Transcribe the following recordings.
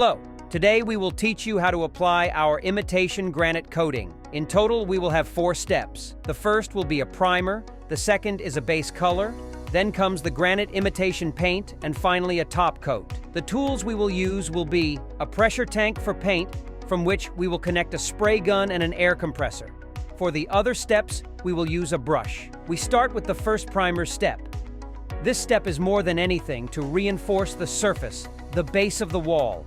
Hello! Today we will teach you how to apply our imitation granite coating. In total, we will have 4 steps. The first will be a primer, the second is a base color, then comes the granite imitation paint, and finally a top coat. The tools we will use will be a pressure tank for paint, from which we will connect a spray gun and an air compressor. For the other steps, we will use a brush. We start with the first primer step. This step is more than anything to reinforce the surface, the base of the wall,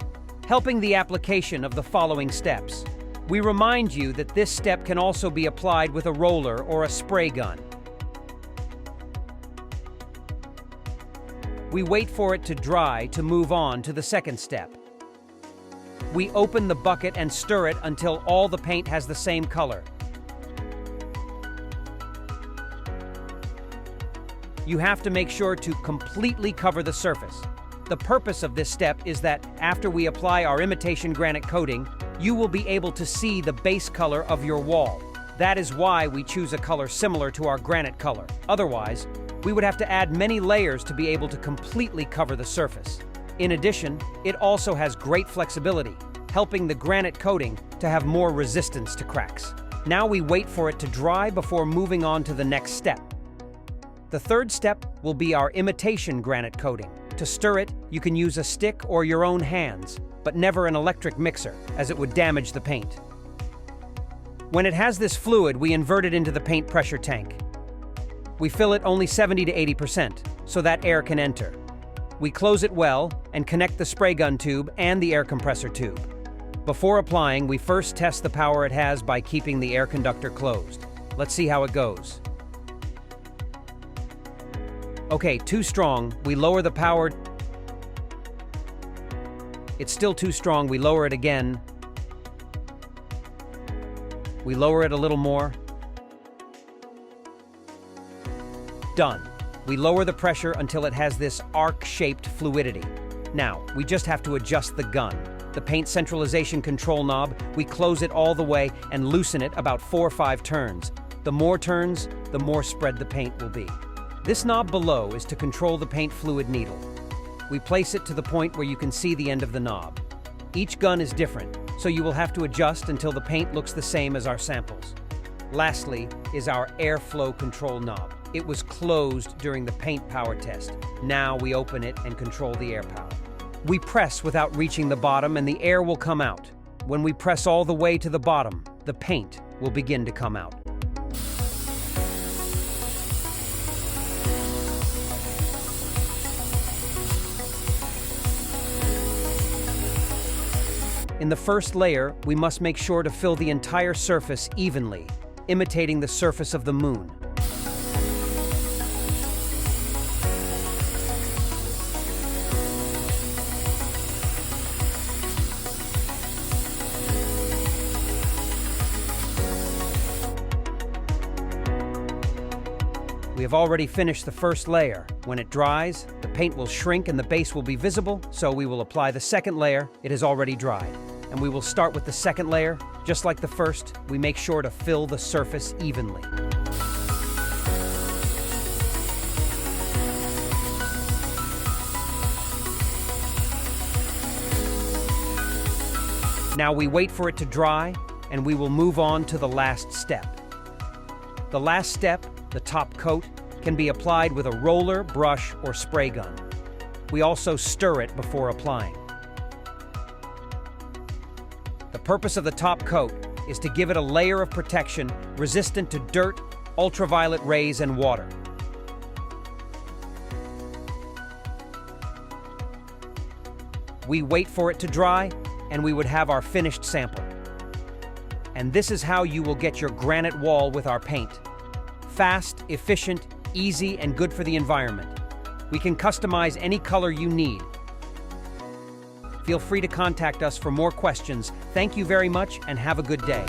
helping the application of the following steps. We remind you that this step can also be applied with a roller or a spray gun. We wait for it to dry to move on to the second step. We open the bucket and stir it until all the paint has the same color. You have to make sure to completely cover the surface. The purpose of this step is that after we apply our imitation granite coating, you will be able to see the base color of your wall. That is why we choose a color similar to our granite color. Otherwise, we would have to add many layers to be able to completely cover the surface. In addition, it also has great flexibility, helping the granite coating to have more resistance to cracks. Now we wait for it to dry before moving on to the next step. The third step will be our imitation granite coating. To stir it, you can use a stick or your own hands, but never an electric mixer, as it would damage the paint. When it has this fluid, we invert it into the paint pressure tank. We fill it only 70 to 80%, so that air can enter. We close it well and connect the spray gun tube and the air compressor tube. Before applying, we first test the power it has by keeping the air conductor closed. Let's see how it goes. Okay, too strong. We lower the power. It's still too strong. We lower it again. We lower it a little more. Done. We lower the pressure until it has this arc-shaped fluidity. Now, we just have to adjust the gun. The paint centralization control knob, we close it all the way and loosen it about 4 or 5 turns. The more turns, the more spread the paint will be. This knob below is to control the paint fluid needle. We place it to the point where you can see the end of the knob. Each gun is different, so you will have to adjust until the paint looks the same as our samples. Lastly is our airflow control knob. It was closed during the paint power test. Now we open it and control the air power. We press without reaching the bottom and the air will come out. When we press all the way to the bottom, the paint will begin to come out. In the first layer, we must make sure to fill the entire surface evenly, imitating the surface of the moon. We have already finished the first layer. When it dries, the paint will shrink and the base will be visible, so we will apply the second layer. It is already dried. And we will start with the second layer. Just like the first, we make sure to fill the surface evenly. Now we wait for it to dry, and we will move on to the last step. The last step, the top coat, can be applied with a roller, brush, or spray gun. We also stir it before applying. The purpose of the top coat is to give it a layer of protection resistant to dirt, ultraviolet rays, and water. We wait for it to dry, and we would have our finished sample. And this is how you will get your granite wall with our paint. Fast, efficient, easy, and good for the environment. We can customize any color you need. Feel free to contact us for more questions. Thank you very much and have a good day.